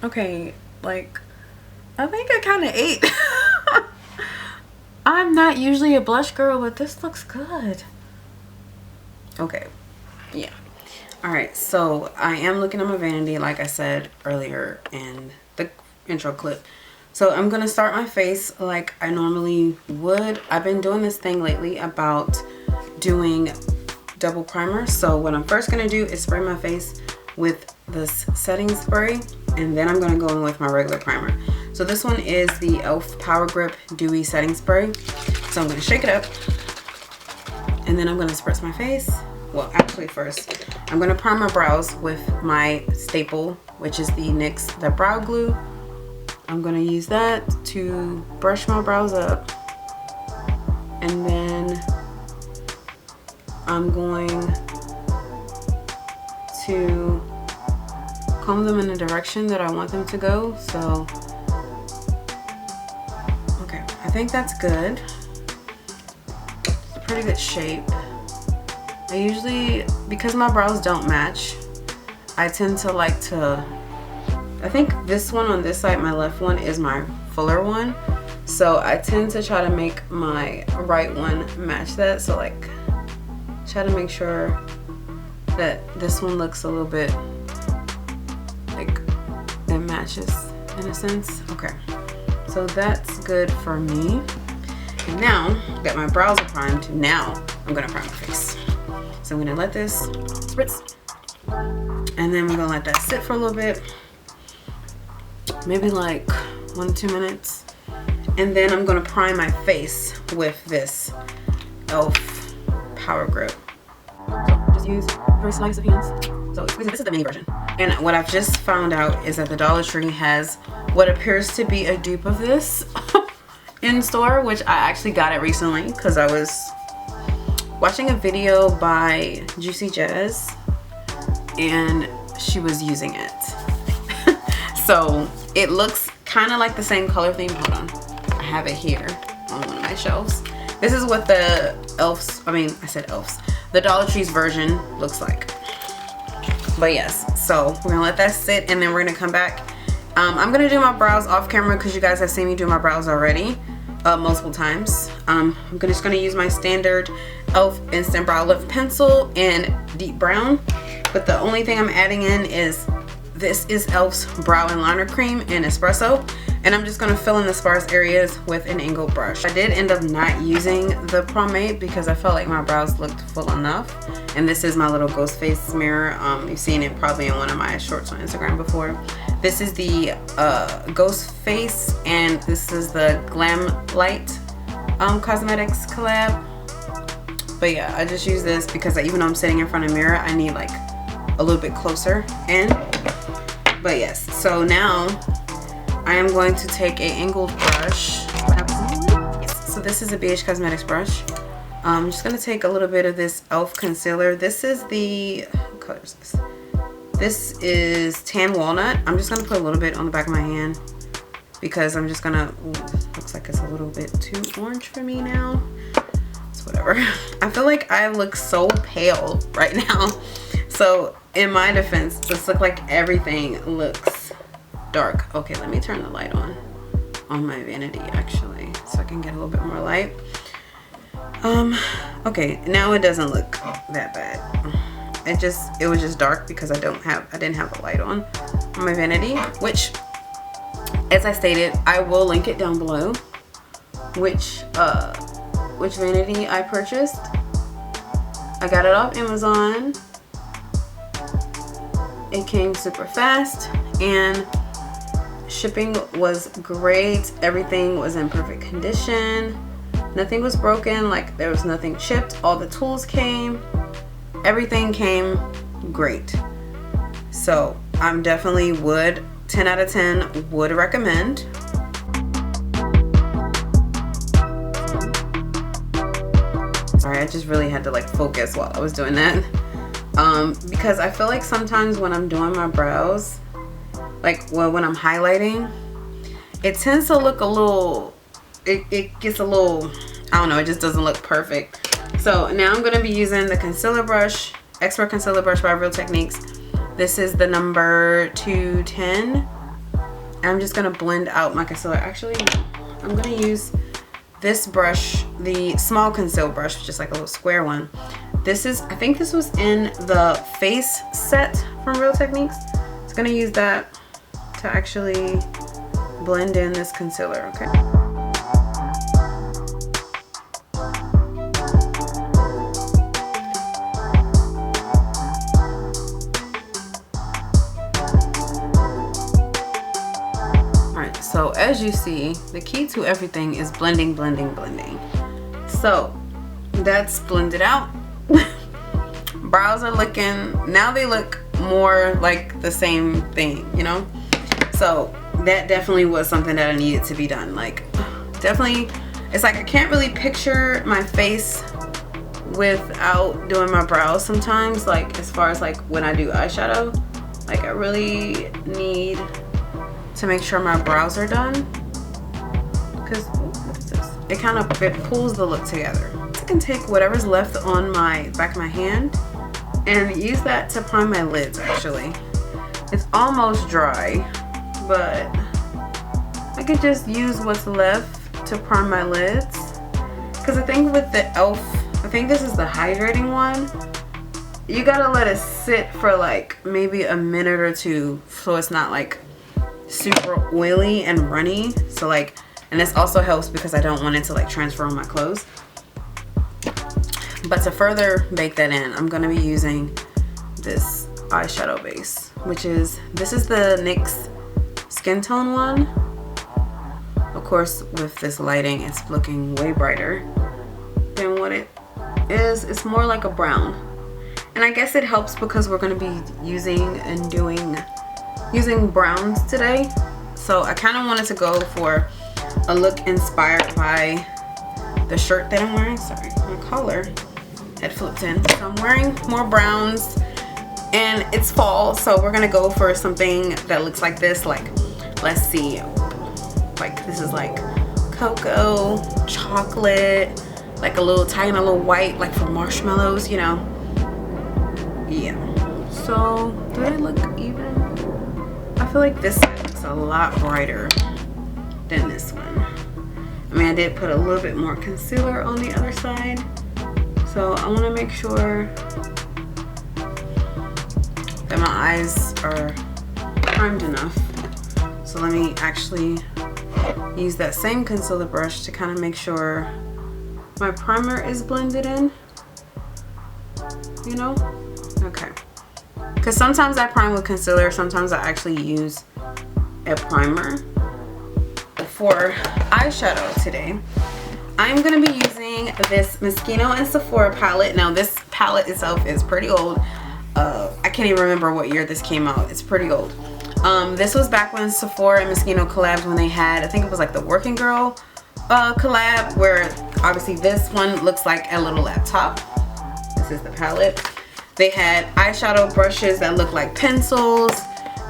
Okay, like, I think I kind of ate. I'm not usually a blush girl, but this looks good. Okay, yeah. Alright, so I am looking at my vanity like I said earlier in the intro clip. So I'm going to start my face like I normally would. I've been doing this thing lately about doing double primer. So what I'm first going to do is spray my face with this setting spray, and then I'm going to go in with my regular primer. So this one is the e.l.f. Power Grip Dewy Setting Spray. So I'm going to shake it up, and then I'm going to spritz my face. Well, actually first, I'm going to prime my brows with my staple, which is the NYX The Brow Glue. I'm going to use that to brush my brows up, and then I'm going to comb them in the direction that I want them to go. So, okay, I think that's good. It's a pretty good shape. I usually, because my brows don't match, I tend to like to, I think this one on this side, my left one, is my fuller one. So I tend to try to make my right one match that. So like, try to make sure that this one looks a little bit like it matches in a sense. Okay, so that's good for me. And now that my brows are primed, now I'm gonna prime my face. So I'm gonna let this spritz, and then we're gonna let that sit for a little bit, maybe like 1 to 2 minutes. And then I'm gonna prime my face with this e.l.f. Power Grip. So just use very slice of hands. So this is the mini version. And what I've just found out is that the Dollar Tree has what appears to be a dupe of this in store, which I actually got it recently because I was watching a video by Juicy Jazz and she was using it. So it looks kind of like the same color theme. Hold on, I have it here on one of my shelves. This is what the e.l.f.'s, I mean, I said e.l.f.'s, the Dollar Tree's version looks like. But yes, so we're gonna let that sit, and then we're gonna come back. I'm gonna do my brows off camera because you guys have seen me do my brows already multiple times. I'm just gonna use my standard e.l.f. Instant Brow Lift Pencil in deep brown, but the only thing I'm adding in is this is e.l.f.'s Brow and Liner Cream in Espresso, and I'm just gonna fill in the sparse areas with an angled brush. I did end up not using the pomade because I felt like my brows looked full enough. And this is my little ghost face mirror. You've seen it probably in one of my shorts on Instagram before. This is the ghost face, and this is the Glam Light Cosmetics collab. But yeah, I just use this because even though I'm sitting in front of a mirror, I need like a little bit closer in. But yes, so now I am going to take a angled brush. Yes, so this is a BH Cosmetics brush. I'm just gonna take a little bit of this e.l.f. concealer. This is the, what color is this? This is Tan Walnut. I'm just gonna put a little bit on the back of my hand because I'm just gonna, ooh, looks like it's a little bit too orange for me now. It's whatever. I feel like I look so pale right now. So in my defense, this looks like everything looks dark. Okay, let me turn the light on my vanity actually, so I can get a little bit more light. Okay, now it doesn't look that bad. It was just dark because I didn't have the light on my vanity, which, as I stated, I will link it down below, which vanity I purchased. I got it off Amazon. It came super fast and shipping was great. Everything was in perfect condition. Nothing was broken, like there was nothing chipped. All the tools came. Everything came great. So I'm definitely 10 out of 10 would recommend. Sorry, I just really had to like focus while I was doing that. Because I feel like sometimes when I'm doing my brows, like when I'm highlighting, it tends to look a little, it gets a little, I don't know, it just doesn't look perfect. So now I'm going to be using the concealer brush, Expert Concealer Brush by Real Techniques. This is the number 210. I'm just gonna blend out my concealer. Actually, I'm gonna use this brush, the small conceal brush, which is like a little square one. This is, I think this was in the face set from Real Techniques. It's gonna use that to actually blend in this concealer, okay? Alright, so as you see, the key to everything is blending, blending, blending. So that's blended out. Brows are looking, now they look more like the same thing, you know? So that definitely was something that I needed to be done. Like, definitely, it's like I can't really picture my face without doing my brows sometimes. Like, as far as like when I do eyeshadow, like I really need to make sure my brows are done. Because, what is this? It kind of, it pulls the look together. I can take whatever's left on my back of my hand and use that to prime my lids actually. It's almost dry, but I could just use what's left to prime my lids. Because I think with the e.l.f., I think this is the hydrating one, you gotta let it sit for like maybe a minute or two so it's not like super oily and runny. So like, and this also helps because I don't want it to like transfer on my clothes. But to further bake that in, I'm gonna be using this eyeshadow base, which is, this is the NYX skin tone one. Of course, with this lighting, it's looking way brighter than what it is. It's more like a brown. And I guess it helps because we're gonna be using browns today. So I kind of wanted to go for a look inspired by the shirt that I'm wearing. Sorry, my collar had flipped in. So I'm wearing more browns and it's fall, so we're gonna go for something that looks like this. Like, let's see, like this is like cocoa, chocolate, like a little tiny little white, like for marshmallows, you know. Yeah, so do they look even? I feel like this side looks a lot brighter than this one. I mean, I did put a little bit more concealer on the other side, so I want to make sure that my eyes are primed enough. So let me actually use that same concealer brush to kind of make sure my primer is blended in, you know? Okay. Because sometimes I prime with concealer, sometimes I actually use a primer. For eyeshadow today, I'm going to be using this Moschino and Sephora palette. Now this palette itself is pretty old. I can't even remember what year this came out. It's pretty old. This was back when Sephora and Moschino collabed, when they had, I think it was like the Working Girl collab, where obviously this one looks like a little laptop. This is the palette. They had eyeshadow brushes that look like pencils.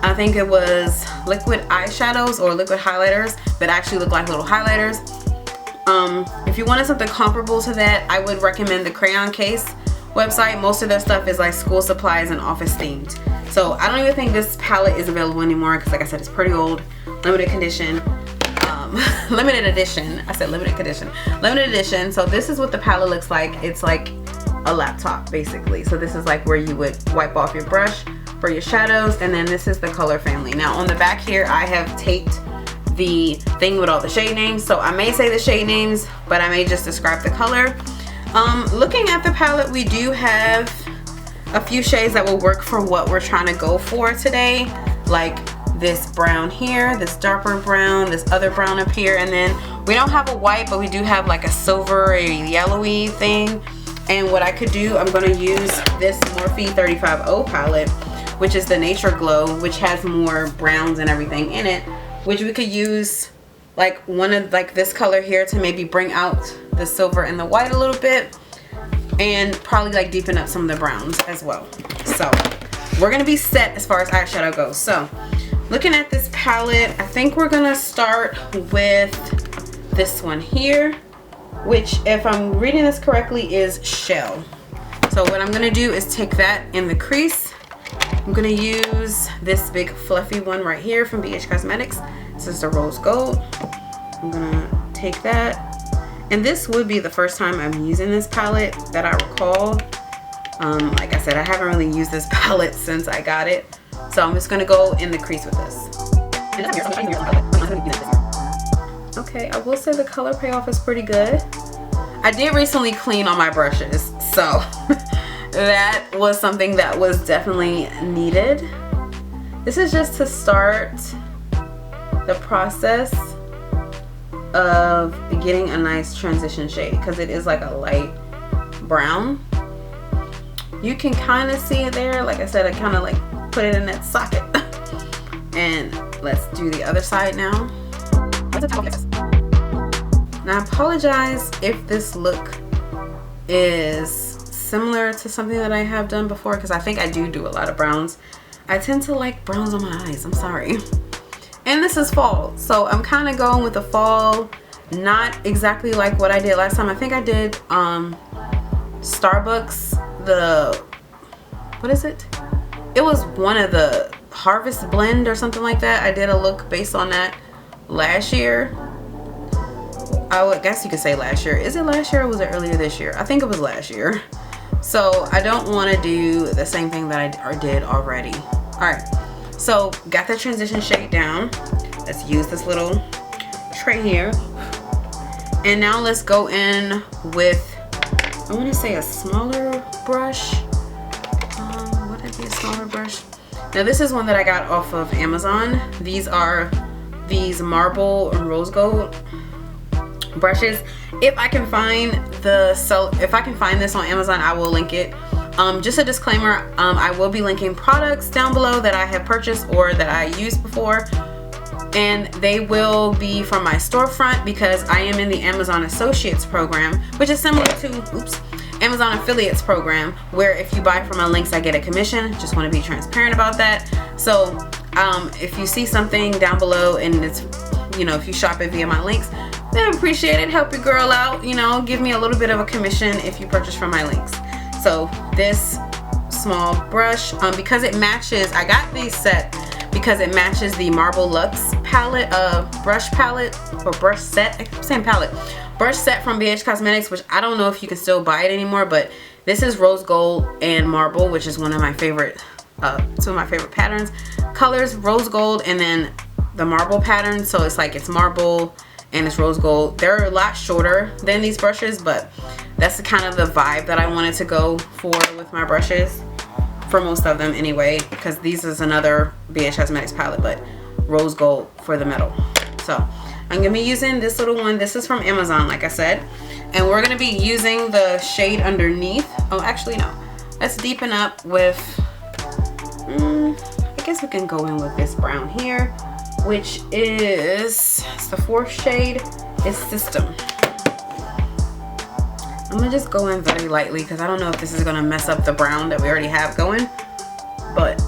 I think it was liquid eyeshadows or liquid highlighters that actually look like little highlighters. If you wanted something comparable to that, I would recommend the Crayon Case website. Most of their stuff is like school supplies and office themed. So I don't even think this palette is available anymore because, like I said, it's pretty old. Limited condition. Limited edition. I said limited condition. Limited edition. So this is what the palette looks like. It's like a laptop basically. So this is like where you would wipe off your brush for your shadows, and then this is the color family. Now on the back here I have taped the thing with all the shade names, so I may say the shade names, but I may just describe the color. Looking at the palette, we do have a few shades that will work for what we're trying to go for today, like this brown here, this darker brown, this other brown up here, and then we don't have a white, but we do have like a silver, a yellowy thing. And what I could do, I'm going to use this Morphe 35O palette, which is the Nature Glow, which has more browns and everything in it, which we could use like one of like this color here to maybe bring out the silver and the white a little bit, and probably like deepen up some of the browns as well. So we're gonna be set as far as eyeshadow goes. So looking at this palette, I think we're gonna start with this one here, which, if I'm reading this correctly, is Shell. So what I'm gonna do is take that in the crease I'm gonna use this big fluffy one right here from BH Cosmetics. This is the rose gold. I'm gonna take that. And this would be the first time I'm using this palette that I recall. Like I said, I haven't really used this palette since I got it. So I'm just gonna go in the crease with this. Okay, I will say the color payoff is pretty good. I did recently clean all my brushes, so that was something that was definitely needed. This is just to start the process of getting a nice transition shade, because it is like a light brown. You can kind of see it there. Like I said, I kind of like put it in that socket. And let's do the other side now. Now I apologize if this look is similar to something that I have done before, because I think I do a lot of browns. I tend to like browns on my eyes, I'm sorry. And this is fall, so I'm kind of going with the fall, not exactly like what I did last time. I think I did Starbucks, what is it? It was one of the Harvest Blend or something like that. I did a look based on that last year. I would guess you could say last year. Is it last year or was it earlier this year? I think it was last year. So I don't want to do the same thing that I did already. All right, so got the transition shade down. Let's use this little tray here. And now let's go in with, I want to say a smaller brush. Would it be a smaller brush? Now this is one that I got off of Amazon. These are these marble rose gold brushes. If I can find this on Amazon, I will link it. Just a disclaimer, I will be linking products down below that I have purchased or that I used before, and they will be from my storefront because I am in the Amazon Associates program, which is similar to Amazon Affiliates program, where if you buy from my links I get a commission. Just want to be transparent about that. So if you see something down below and it's, you know, if you shop it via my links, then I appreciate it. Help your girl out, you know, give me a little bit of a commission if you purchase from my links. So this small brush, because it matches, I got these set because it matches the Marble Luxe palette, brush palette, or brush set, I keep saying palette, brush set from BH Cosmetics, which I don't know if you can still buy it anymore, but this is rose gold and marble, which is one of my favorite, two of my favorite patterns. Colors, rose gold and then the marble pattern, so it's like it's marble and it's rose gold. They're a lot shorter than these brushes, but that's the kind of the vibe that I wanted to go for with my brushes, for most of them anyway, because these is another BH Cosmetics palette, but rose gold for the middle. So I'm gonna be using this little one. This is from Amazon, like I said, and we're gonna be using the shade underneath. Oh, actually no, let's deepen up with, I guess we can go in with this brown here, which is, it's the fourth shade, it's System. I'm gonna just go in very lightly because I don't know if this is gonna mess up the brown that we already have going, but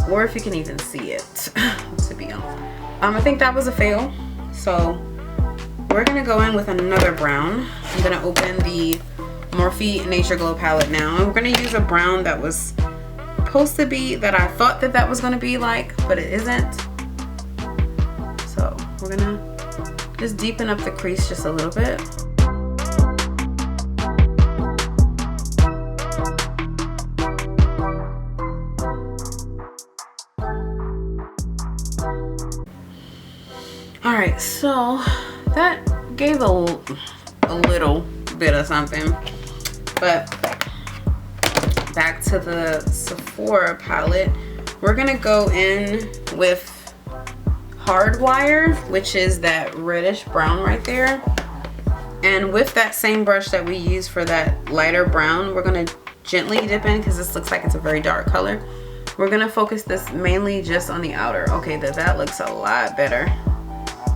or if you can even see it, to be honest. I think that was a fail, so we're gonna go in with another brown. I'm gonna open the Morphe Nature Glow palette now, and we're gonna use a brown that was supposed to be, that I thought that was gonna be like, but it isn't. So we're gonna just deepen up the crease just a little bit. Alright, so that gave a little bit of something, but back to the Sephora palette, we're gonna go in with Hardwire, which is that reddish brown right there, and with that same brush that we use for that lighter brown, we're gonna gently dip in because this looks like it's a very dark color. We're gonna focus this mainly just on the outer. Okay, that looks a lot better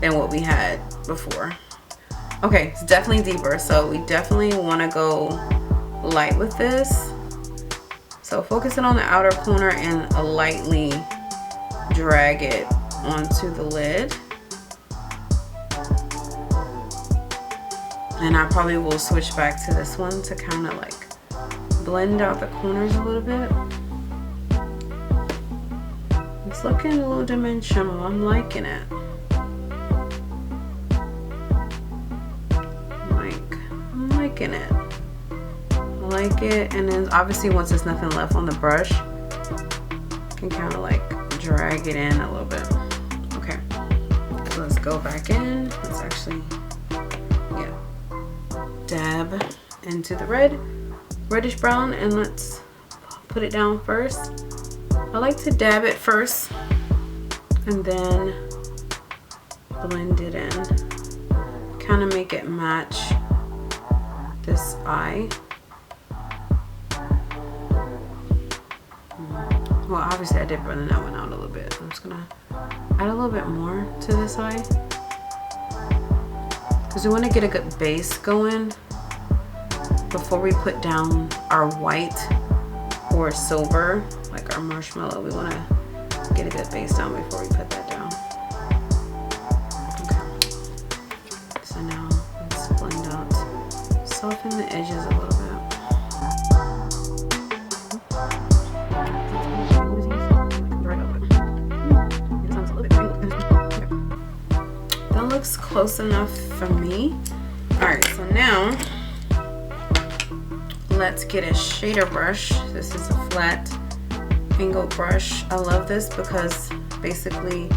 than what we had before. Okay, it's definitely deeper, so we definitely want to go light with this. So focus it on the outer corner and lightly drag it onto the lid. And I probably will switch back to this one to kind of like blend out the corners a little bit. It's looking a little dimensional. I'm liking it. I'm liking it. I like it. And then obviously once there's nothing left on the brush, I can kind of like drag it in a little bit. Okay, so let's go back in. Let's actually, yeah, dab into the reddish brown, and let's put it down first. I like to dab it first and then blend it in, kind of make it match this eye. Well, obviously I did blend that one out a little bit. I'm just gonna add a little bit more to this eye because we want to get a good base going before we put down our white or silver, like our marshmallow. We want to get a good base down before we put that down. Okay. So now let's blend out, soften the edges a little bit. That looks close enough for me. Alright, so now let's get a shader brush. This is a flat angled brush. I love this because basically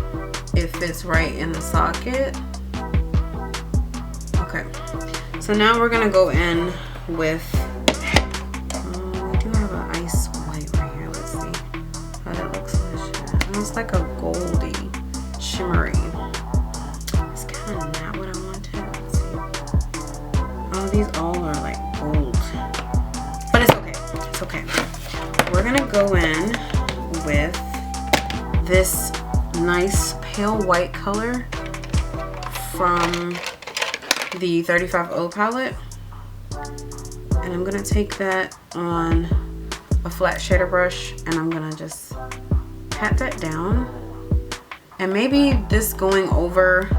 it fits right in the socket. Okay, so now we're gonna go in with, we do have an ice white right here. Let's see how that looks. It's like a goldy, shimmery. It's kind of not what I wanted. Let's see. Oh, these all are like gold. But it's okay. It's okay. We're gonna go in with this nice pale white color from the 35O palette. And I'm gonna take that on a flat shader brush and I'm gonna just pat that down. And maybe this going over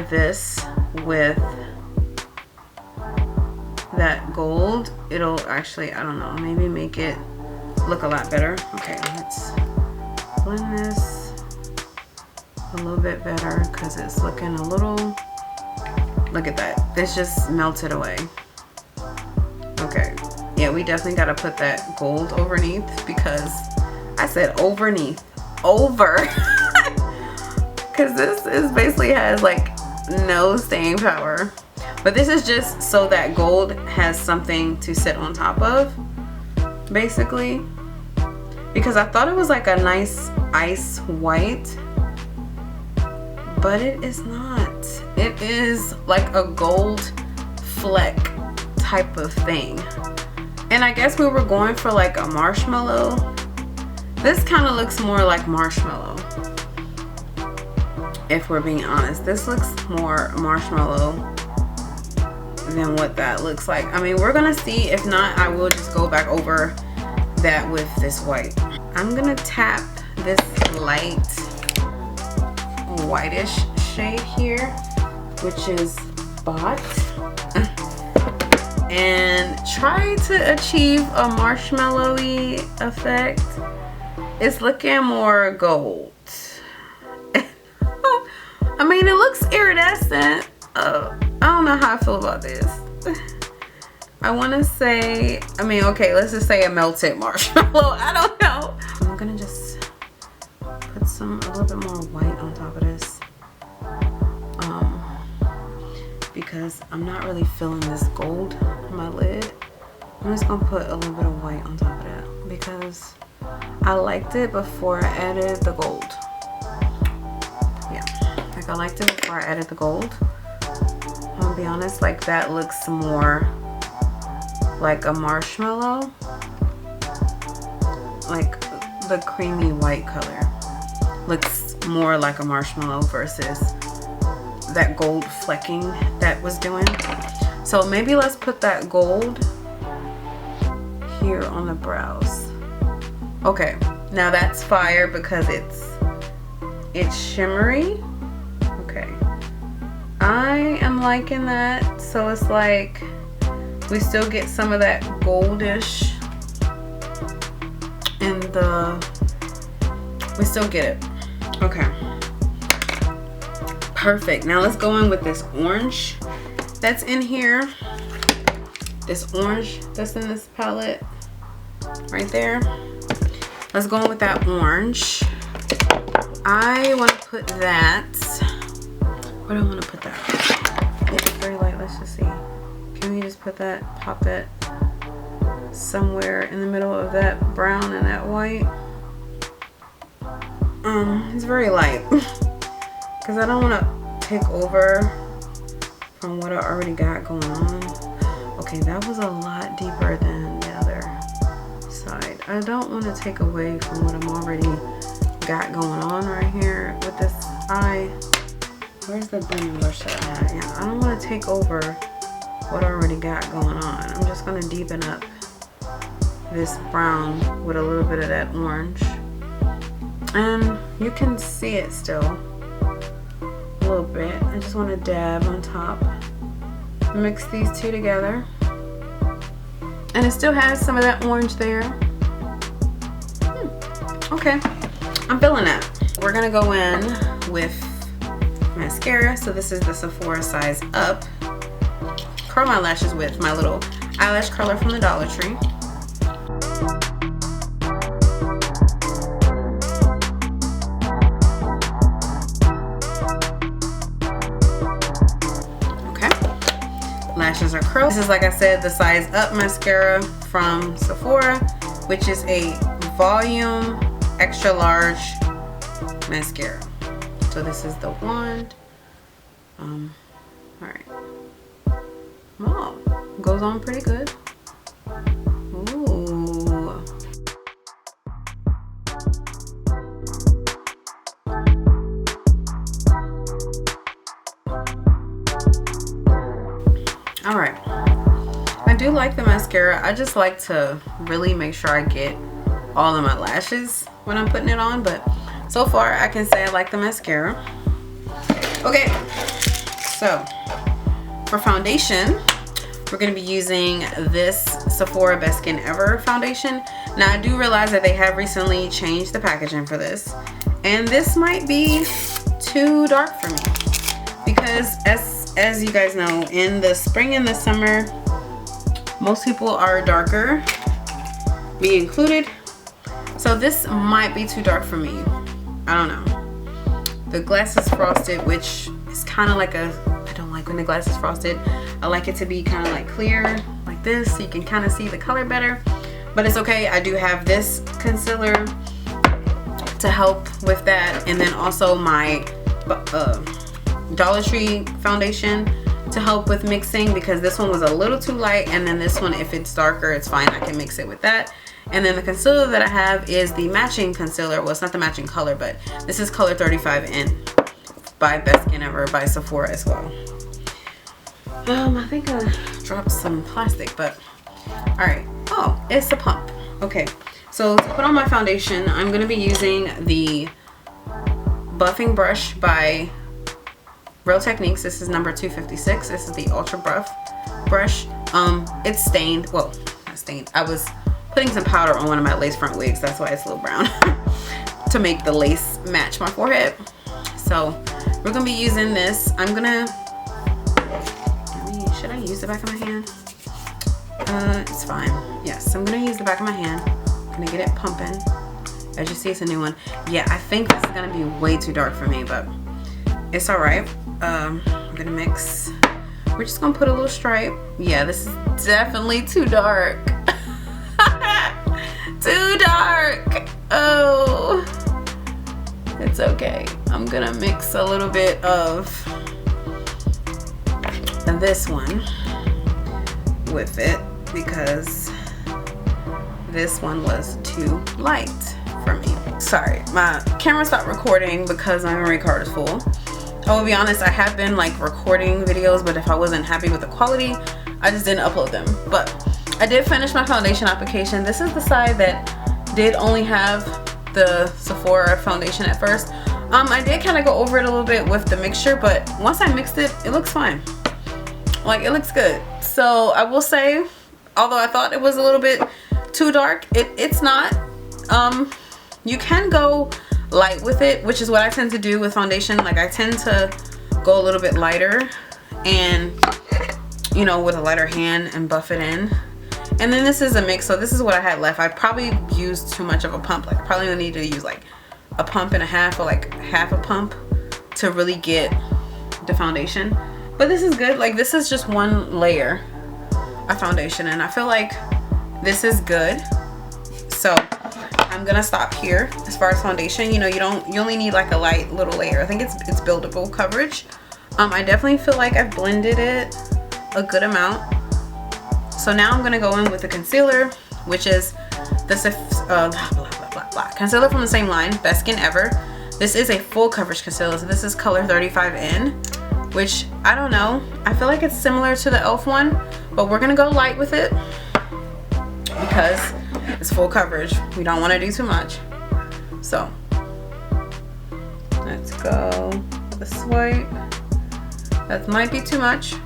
this with that gold, it'll actually, I don't know, maybe make it look a lot better. Okay, let's blend this a little bit better because it's looking a little, look at that, this just melted away. Okay, yeah, we definitely got to put that gold underneath, because I said overneath, over, because this is basically has like no staying power. But this is just so that gold has something to sit on top of, basically. Because I thought it was like a nice ice white, but it is not. It is like a gold fleck type of thing. And I guess we were going for like a marshmallow. This kind of looks more like marshmallow, if we're being honest. This looks more marshmallow than what that looks like. I mean, we're gonna see. If not, I will just go back over that with this white. I'm gonna tap this light whitish shade here, which is Bot, and try to achieve a marshmallowy effect. It's looking more gold. I mean, it looks iridescent. I don't know how I feel about this. I want to say, I mean, okay, let's just say a melted marshmallow. I don't know. I'm gonna just put a little bit more white on top of this, because I'm not really feeling this gold on my lid. I'm just gonna put a little bit of white on top of that because I liked it before I added the gold. Yeah, like I liked it before I added the gold. I'll be honest, like that looks more like a marshmallow, like the creamy white color looks more like a marshmallow versus that gold flecking that was doing. So maybe let's put that gold here on the brows. Okay, now that's fire because it's shimmery. Okay, I am liking that. So it's like we still get some of that goldish in we still get it. Okay. Perfect. Now let's go in with this orange that's in here. This orange that's in this palette right there. Let's go in with that orange. I want to put that. Where do I want to put that? It's very light. Let's just see. Can we just put that, pop that somewhere in the middle of that brown and that white? It's very light because I don't want to take over from what I already got going on. Okay, that was a lot deeper than the other side. I don't want to take away from what I'm already got going on right here with this eye. Where's the blending brush that I had? Yeah, I don't want to take over what I already got going on. I'm just going to deepen up this brown with a little bit of that orange. And you can see it still a little bit. I just want to dab on top. Mix these two together. And it still has some of that orange there. Okay, I'm feeling that. We're gonna go in with mascara. So this is the Sephora size up. Curl my lashes with my little eyelash curler from the Dollar Tree. Lashes are curled. This is, like I said, the size up mascara from Sephora, which is a volume extra large mascara. So this is the wand. All right. Oh, goes on pretty good. Ooh. All right, I do like the mascara. I just like to really make sure I get all of my lashes when I'm putting it on, but so far I can say I like the mascara. Okay, so for foundation, we're gonna be using this Sephora Best Skin Ever foundation. Now I do realize that they have recently changed the packaging for this, and this might be too dark for me because as you guys know, in the spring and the summer, most people are darker, me included. So this might be too dark for me. I don't know. The glass is frosted, which is kind of like a, I don't like when the glass is frosted. I like it to be kind of like clear, like this, so you can kind of see the color better. But it's okay. I do have this concealer to help with that, and then also my Dollar Tree foundation to help with mixing, because this one was a little too light, and then this one, if it's darker, it's fine. I can mix it with that. And then the concealer that I have is the matching concealer. Well, it's not the matching color, but this is color 35N by Best Skin Ever by Sephora as well. I think I dropped some plastic, but all right. Oh, it's a pump. Okay, so to put on my foundation, I'm gonna be using the buffing brush by Real Techniques. This is number 256. This is the Ultra Buff brush. It's stained. Well, not stained. I was putting some powder on one of my lace front wigs. That's why it's a little brown to make the lace match my forehead. So we're gonna be using this. I'm gonna. Should I use the back of my hand? It's fine. Yes, I'm gonna use the back of my hand. I'm gonna get it pumping. As you see, it's a new one. Yeah, I think this is gonna be way too dark for me, but it's all right. I'm gonna mix. We're just gonna put a little stripe. Yeah, this is definitely too dark. Too dark. Oh, it's okay. I'm gonna mix a little bit of this one with it because this one was too light for me. Sorry, my camera stopped recording because my memory card is full. I will be honest, I have been like recording videos, but if I wasn't happy with the quality, I just didn't upload them. But I did finish my foundation application. This is the side that did only have the Sephora foundation at first. I did kind of go over it a little bit with the mixture, but once I mixed it, it looks fine. Like, it looks good. So I will say, although I thought it was a little bit too dark, it's not. You can go light with it, which is what I tend to do with foundation. Like I tend to go a little bit lighter and, you know, with a lighter hand and buff it in. And then this is a mix, so this is what I had left. I probably used too much of a pump. Like I probably need to use like a pump and a half, or like half a pump to really get the foundation. But this is good. Like this is just one layer of foundation, and I feel like this is good. So I'm gonna stop here as far as foundation. You know, you only need like a light little layer. I think it's buildable coverage. I definitely feel like I've blended it a good amount. So now I'm gonna go in with the concealer, which is this concealer from the same line, Best Skin Ever. This is a full coverage concealer. So this is color 35N, which I don't know. I feel like it's similar to the e.l.f. one, but we're gonna go light with it because it's full coverage. We don't want to do too much. So let's go with a swipe. That might be too much,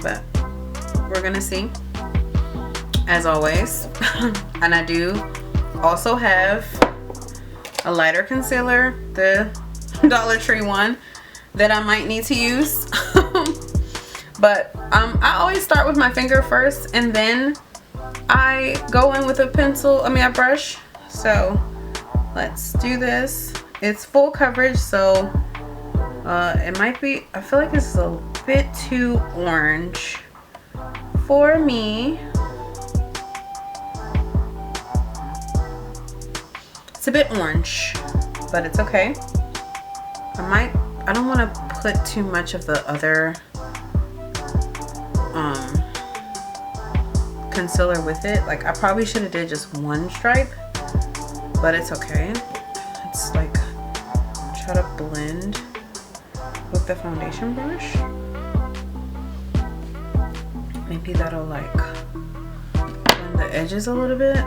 but we're gonna see, as always. And I do also have a lighter concealer, the Dollar Tree one, that I might need to use. But I always start with my finger first, and then I go in with a a brush. So let's do this. It's full coverage, so it might be, I feel like this is a bit too orange for me. It's a bit orange, but it's okay. I don't want to put too much of the other concealer with it. Like I probably should have did just one stripe, but it's okay. It's like try to blend with the foundation brush. Maybe that'll like blend the edges a little bit.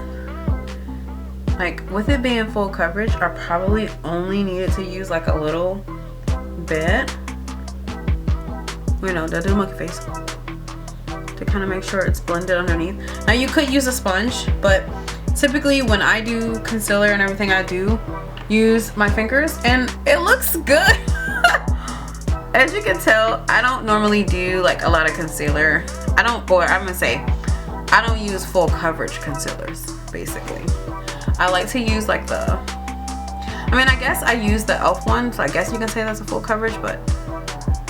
Like with it being full coverage, I probably only needed to use like a little bit, you know, to do monkey face, to kind of make sure it's blended underneath. Now you could use a sponge, but typically when I do concealer and everything, I do use my fingers and it looks good. As you can tell, I don't normally do like a lot of concealer. I'm gonna say I don't use full coverage concealers, basically. I like to use like I guess I use the e.l.f. one, so I guess you can say that's a full coverage, but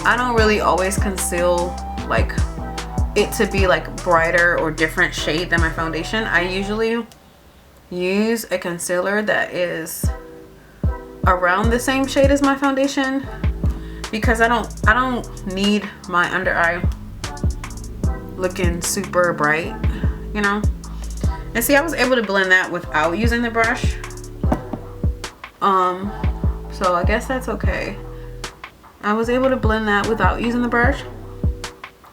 I don't really always conceal like it to be like brighter or different shade than my foundation. I usually use a concealer that is around the same shade as my foundation, because I don't need my under eye looking super bright, you know. And see, I was able to blend that without using the brush. So I guess that's okay. I was able to blend that without using the brush,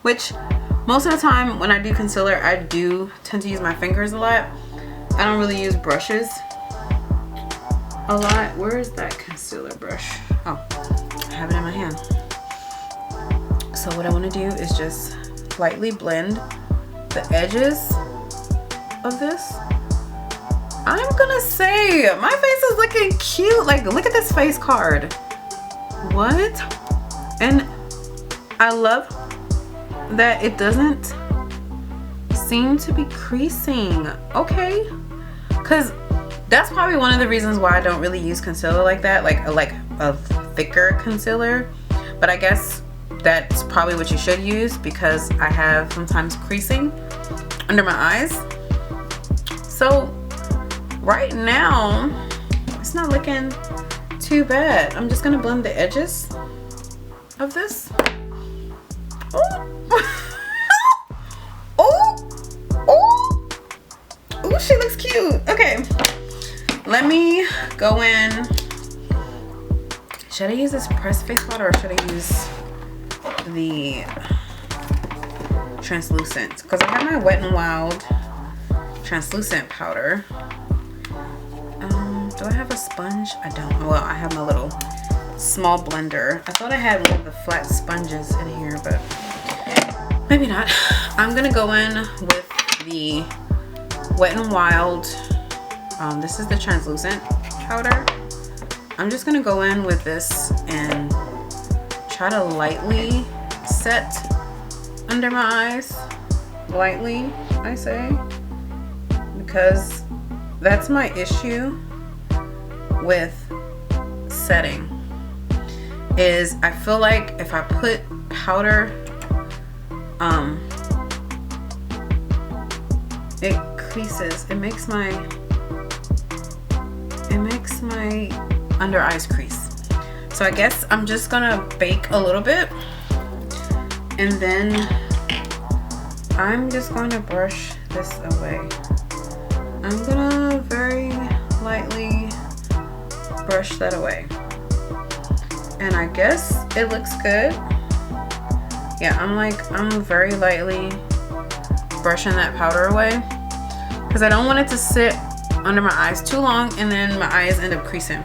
which most of the time when I do concealer, I do tend to use my fingers a lot. I don't really use brushes a lot. Where is that concealer brush? Oh, I have it in my hand. So what I want to do is just lightly blend the edges of this. I'm gonna say my face is looking cute. Like, look at this face card. What? And I love that it doesn't seem to be creasing. Okay, because that's probably one of the reasons why I don't really use concealer like that, like a thicker concealer. But I guess that's probably what you should use, because I have sometimes creasing under my eyes. So right now it's not looking too bad. I'm just gonna blend the edges of this. Oh, oh, oh, she looks cute. Okay, let me go in. Should I use this pressed face powder or should I use the translucent? Because I have my Wet n Wild translucent powder. Do I have a sponge? I don't. Well, I have my little small blender. I thought I had one of the flat sponges in here, but maybe not. I'm gonna go in with the Wet n Wild. This is the translucent powder. I'm just gonna go in with this and try to lightly set under my eyes. Lightly, I say, because that's my issue with setting, is I feel like if I put powder, it creases. It makes my under eyes crease. So I guess I'm just gonna bake a little bit, and then I'm just going to brush this away. I'm gonna very lightly brush that away. And I guess it looks good. Yeah, I'm very lightly brushing that powder away, because I don't want it to sit under my eyes too long and then my eyes end up creasing.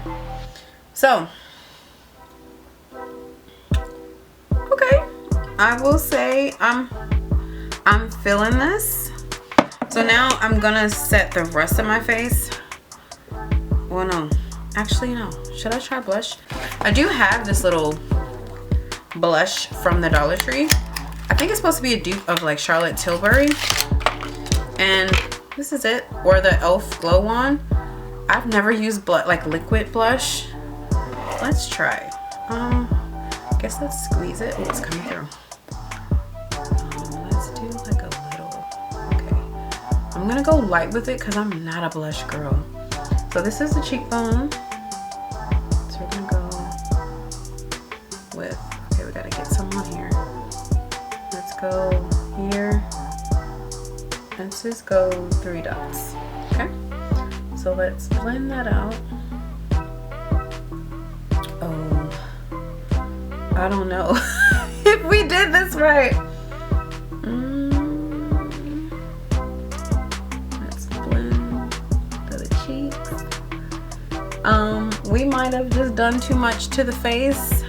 So, okay, I will say I'm feeling this. So now I'm gonna set the rest of my face. Well, no, actually no. Should I try blush? I do have this little blush from the Dollar Tree. I think it's supposed to be a dupe of like Charlotte Tilbury, and this is it, or the e.l.f. Glow Wand. I've never used like liquid blush. Let's try. Guess let's squeeze it. Oh, it's coming through. Let's do like a little. Okay, I'm gonna go light with it because I'm not a blush girl. So this is the cheekbone. So we're gonna go with. Okay, we gotta get some on here. Let's go here. Let's just go 3 dots. Okay. So let's blend that out. Oh, I don't know if we did this right. Let's blend the cheeks. We might have just done too much to the face.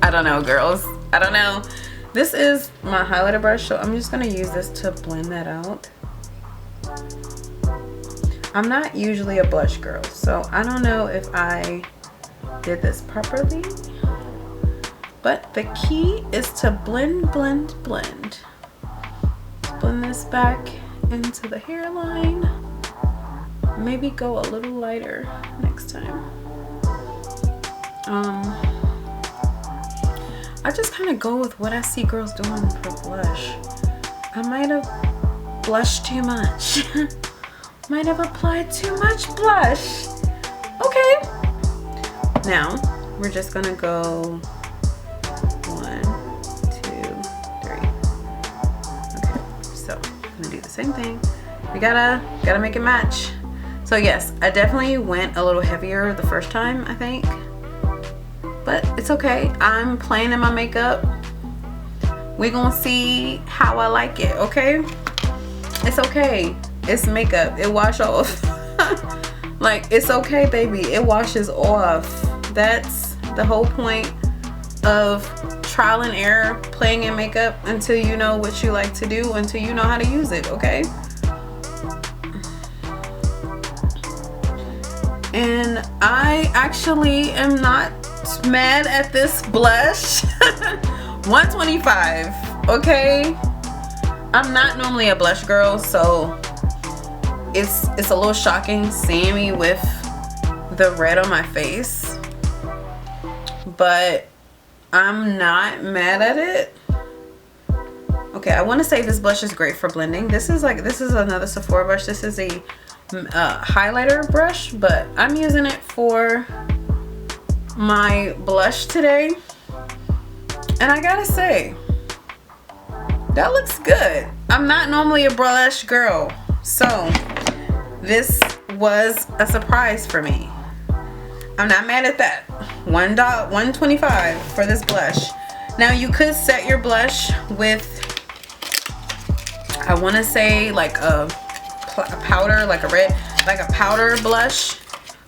I don't know, girls. I don't know. This is my highlighter brush, so I'm just gonna use this to blend that out. I'm not usually a blush girl, so I don't know if I did this properly, but the key is to blend, blend, blend. Blend this back into the hairline. Maybe go a little lighter next time. I just kind of go with what I see girls doing for blush. I might have blushed too much. Might have applied too much blush. Okay. Now, we're just gonna go 1, 2, 3. Okay, so I'm gonna do the same thing. We gotta make it match. So yes, I definitely went a little heavier the first time, I think. But it's okay. I'm playing in my makeup. We're gonna see how I like it, okay? It's okay. It's makeup. It wash off. Like, it's okay, baby. It washes off. That's the whole point of trial and error, playing in makeup until you know what you like to do, until you know how to use it, okay? And I actually am not mad at this blush. 125, okay? I'm not normally a blush girl, so it's a little shocking seeing me with the red on my face, but I'm not mad at it. Okay, I want to say this blush is great for blending. This is another Sephora brush. This is a highlighter brush, but I'm using it for my blush today, and I gotta say that looks good. I'm not normally a blush girl, so this was a surprise for me. I'm not mad at that. $1.25 for this blush. Now you could set your blush with, I want to say like a powder, like a red, like a powder blush.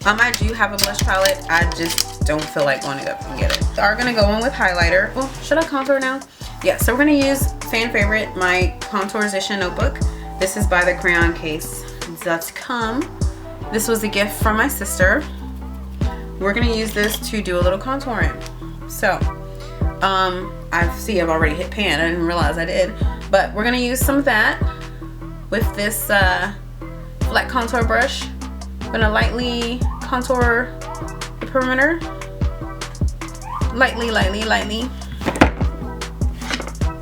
I do have a blush palette. I just don't feel like going up and get it. So we're gonna go in with highlighter. Oh, should I contour now? Yeah, so we're gonna use fan favorite, my Contourization notebook. This is by the CrayonCase.com. This was a gift from my sister. We're gonna use this to do a little contouring. So, I've already hit pan. I didn't realize I did. But we're gonna use some of that with this flat contour brush. I'm gonna lightly contour the perimeter. Lightly.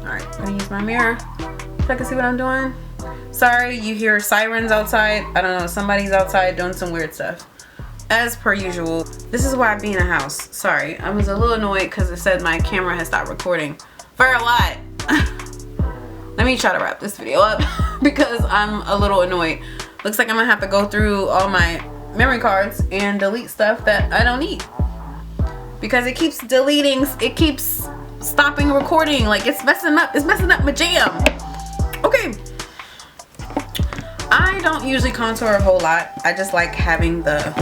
Alright, I'm gonna use my mirror so I can see what I'm doing. Sorry, you hear sirens outside. I don't know, somebody's outside doing some weird stuff. As per usual, this is why I be in a house. Sorry, I was a little annoyed because it said my camera had stopped recording for a lot. Let me try to wrap this video up because I'm a little annoyed. Looks like I'm gonna have to go through all my memory cards and delete stuff that I don't need. Because it keeps deleting, it keeps stopping recording. Like it's messing up my jam. Okay. I don't usually contour a whole lot. I just like having the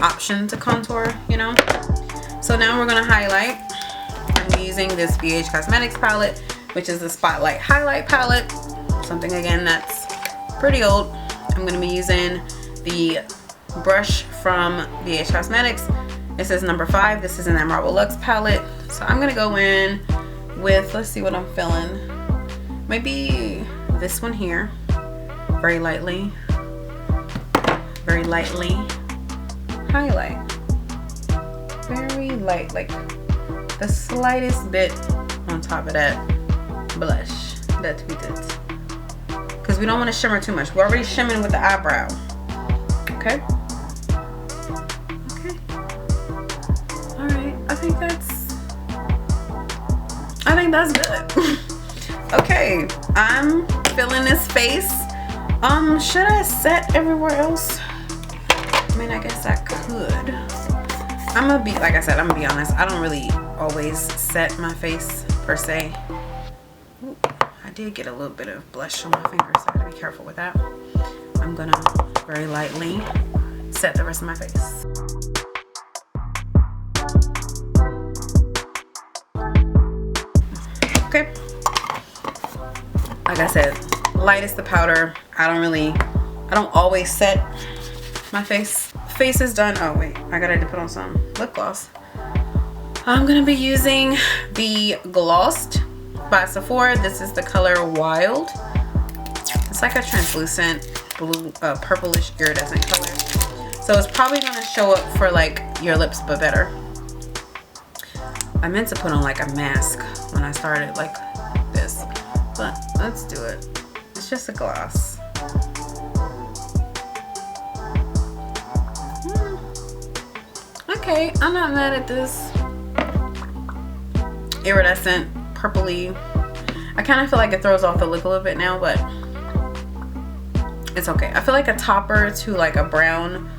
option to contour, you know. So now we're gonna highlight. I'm using this BH Cosmetics palette, which is the Spotlight Highlight palette. Something again that's pretty old. I'm gonna be using the brush from BH Cosmetics. This is number 5. This is in that Marble Luxe palette. So I'm gonna go in with, let's see what I'm feeling. Maybe this one here. Very lightly highlight. Very light, like the slightest bit on top of that blush that we did. Because we don't want to shimmer too much. We're already shimmering with the eyebrow. Okay. Alright, I think that's good. Okay, I'm feeling this face. Should I set everywhere else? I mean, I guess I could. I'm gonna be, like I said, I'm gonna be honest. I don't really always set my face per se. Ooh, I did get a little bit of blush on my fingers, so I gotta be careful with that. I'm gonna very lightly set the rest of my face. Okay. Like I said, light is the powder. I don't always set my face. Face is done. Oh wait, I gotta put on some lip gloss. I'm gonna be using the Glossed by Sephora. This is the color Wild. It's like a translucent blue, purplish iridescent color. So it's probably gonna show up for like your lips, but better. I meant to put on like a mask when I started like this, but let's do it. It's just a gloss. Okay, I'm not mad at this. Iridescent, purpley. I kind of feel like it throws off the look a little bit now, but it's okay. I feel like a topper to like a brown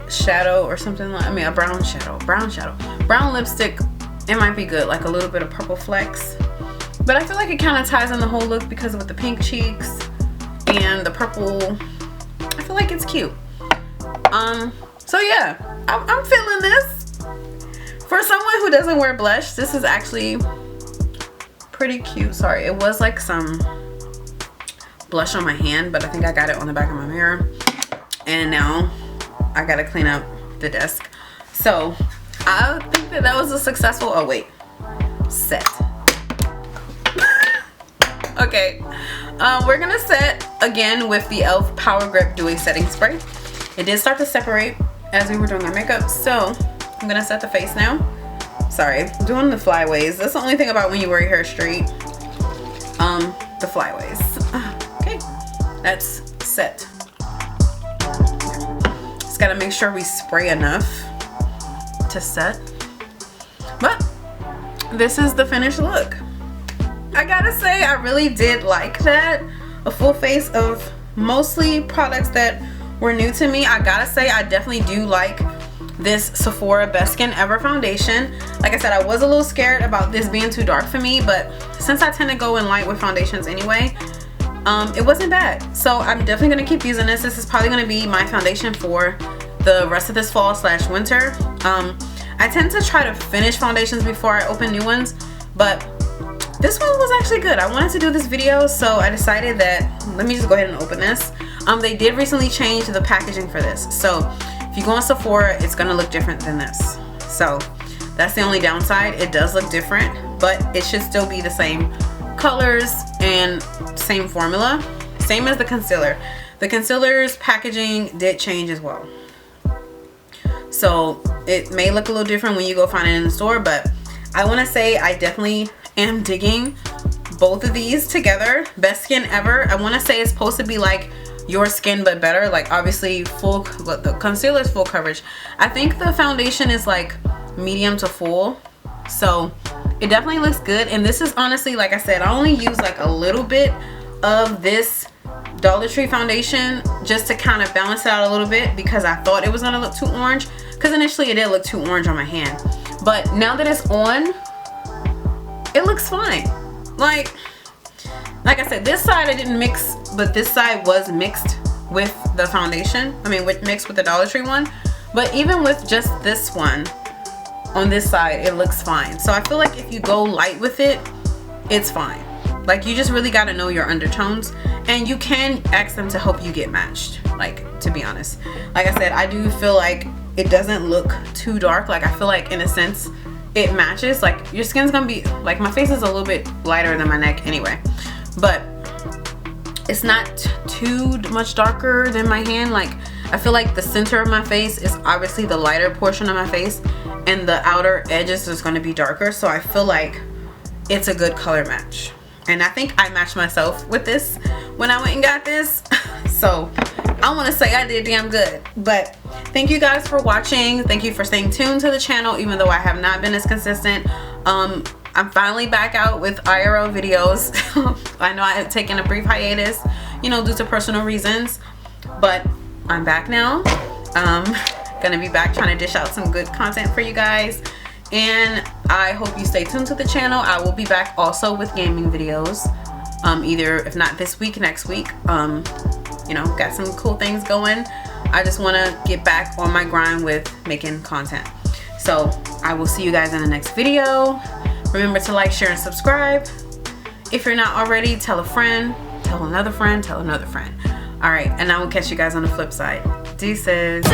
shadow or something like, a brown lipstick, it might be good, like a little bit of purple flecks. But I feel like it kind of ties in the whole look because with the pink cheeks and the purple, I feel like it's cute. So yeah, I'm feeling this. For someone who doesn't wear blush, this is actually pretty cute. Sorry, it was like some blush on my hand, but I think I got it on the back of my mirror. And now I gotta clean up the desk. So I think that was a successful, oh wait, set. Okay, we're gonna set again with the e.l.f. Power Grip Dewy Setting Spray. It did start to separate as we were doing our makeup, so I'm gonna set the face now. Sorry, I'm doing the flyaways. That's the only thing about when you wear your hair straight. The flyaways. Okay, that's set. Just gotta make sure we spray enough to set. But this is the finished look. I gotta say, I really did like that. A full face of mostly products that were new to me. I gotta say, I definitely do like this Sephora Best Skin Ever foundation. Like I said, I was a little scared about this being too dark for me, but since I tend to go in light with foundations anyway, it wasn't bad. So I'm definitely gonna keep using this. This is probably gonna be my foundation for the rest of this fall / winter. I tend to try to finish foundations before I open new ones, but this one was actually good. I wanted to do this video, so I decided that let me just go ahead and open this. They did recently change the packaging for this. So if you go on Sephora, it's gonna look different than this. So that's the only downside. It does look different, but it should still be the same colors and same formula. Same as the concealer. The concealer's packaging did change as well. So it may look a little different when you go find it in the store, but I want to say I definitely am digging both of these together. Best skin ever. I want to say it's supposed to be like your skin but better. Like obviously the concealer is full coverage. I think the foundation is like medium to full. So it definitely looks good. And this is honestly, like I said, I only use like a little bit of this Dollar Tree foundation just to kind of balance it out a little bit, because I thought it was gonna look too orange, because initially it did look too orange on my hand, but now that it's on, it looks fine. Like I said, this side I didn't mix, but this side was mixed with the foundation. I mean, mixed with the Dollar Tree one. But even with just this one on this side, it looks fine. So I feel like if you go light with it, it's fine. Like you just really got to know your undertones, and you can ask them to help you get matched. Like, to be honest, like I said, I do feel like it doesn't look too dark. Like I feel like in a sense it matches. Like your skin's gonna be like, my face is a little bit lighter than my neck anyway, but it's not too much darker than my hand. Like I feel like the center of my face is obviously the lighter portion of my face, and the outer edges is going to be darker. So I feel like it's a good color match. And I think I matched myself with this when I went and got this. So I want to say I did damn good. But thank you guys for watching. Thank you for staying tuned to the channel, even though I have not been as consistent. I'm finally back out with IRL videos. I know I had taken a brief hiatus, you know, due to personal reasons, but I'm back now. Gonna be back trying to dish out some good content for you guys. And I hope you stay tuned to the channel. I will be back also with gaming videos, either if not this week, next week. You know, got some cool things going. I just want to get back on my grind with making content. So I will see you guys in the next video. Remember to like, share, and subscribe. If you're not already, tell a friend, tell another friend, tell another friend. All right, and I will catch you guys on the flip side. Deuces.